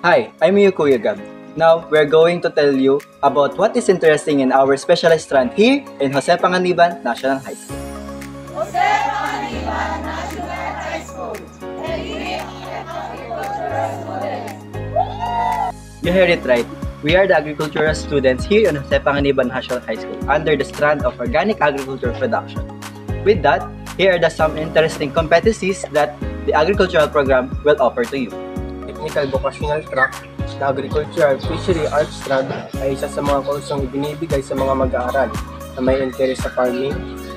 Hi, I'm Yukuya Gab. Now, we're going to tell you about what is interesting in our specialized strand here in Jose Panganiban National High School. Jose Panganiban National High School, elite and agricultural students. You heard it right. We are the agricultural students here in Jose Panganiban National High School under the strand of organic agriculture production. With that, here are some interesting competencies that the agricultural program will offer to you. Technical Vocational Track, the Agricultural Fishery Arts Strand ay isa sa mga kursong ibinibigay sa mga mag-aaral na may interest sa farming,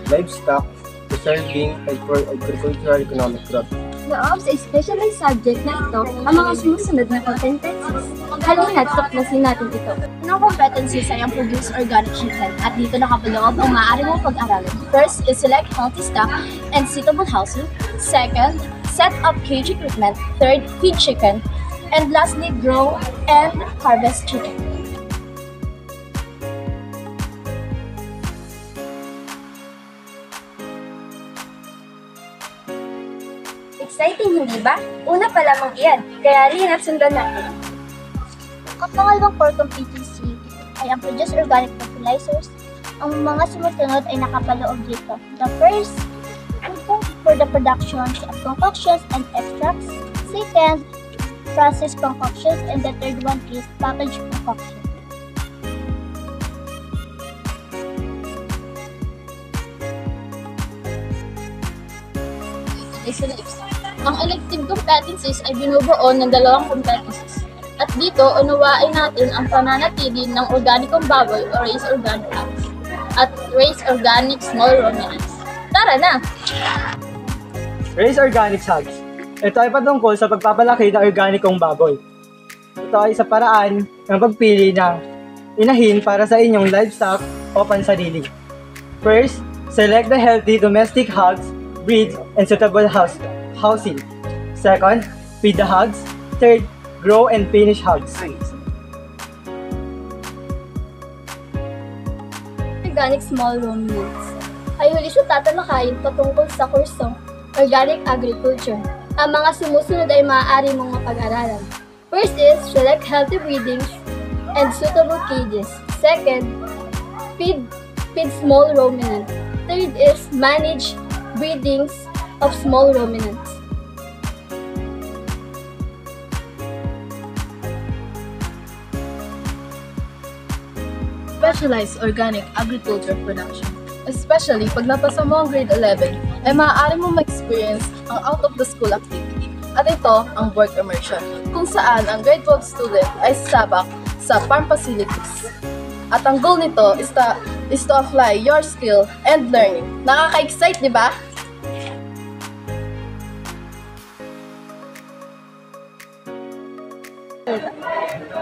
livestock, preserving, and for agricultural economic growth. Loob sa specialized subject na ito ang mga sumusunod na competencies. Halina't tuklasin natin ito. Unang competencies ay ang produce organic chicken at dito nakapaloob ang maaari mong pag-aralan. First is select healthy stock and suitable housing. Second, set up cage equipment. Third, feed chicken. And lastly, grow and harvest chicken. Exciting, hindi ba? Una pa lamang iyan, kaya halina't sundan natin. Ang pangalawang core competency ay ang produce organic fertilizers. Ang mga sumusunod ay nakapaloob dito. The first, for the production of concoctions and extracts. Second, process concoctions, and the third one is package concoction. Ang elective competencies ay binubuo ng dalawang competencies. At dito, unawain natin ang pananatili ng organikong baboy o raised organic hogs at raised organic small ruminants. Tara na! Raised organic hogs. Ito ay patungkol sa pagpapalaki ng organikong baboy. Ito ay sa paraan ng pagpili ng inahin para sa inyong livestock o pansarili. First, select the healthy domestic hogs, breeds, and suitable housing. Second, feed the hogs. Third, grow and finish hogs. Organic small ruminants ay huli sa tatalakayin patungkol sa kursong Organic Agriculture. Ang mga sumusunod ay maaari mong mapag-aralan. First is, select healthy breedings and suitable cages. Second, feed small ruminants. Third is, manage breedings of small ruminants. Specialized organic agriculture production. Especially pag napasa mo ang grade 11, ay maaari mo ma-experience ang out-of-the-school activity. At ito ang work immersion, kung saan ang grade 12 student ay sasabak sa farm facilities. At ang goal nito is to apply your skill and learning. Nakaka-excite, di ba?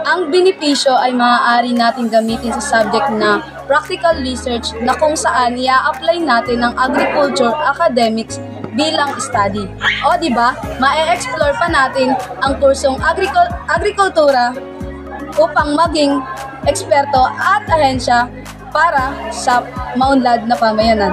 Ang benepisyo ay maaari natin gamitin sa subject na practical research na kung saan i-apply natin ang agriculture academics bilang study. O di ba? Ma-explore pa natin ang kursong agrikultura upang maging eksperto at ahensya para sa maunlad na pamayanan.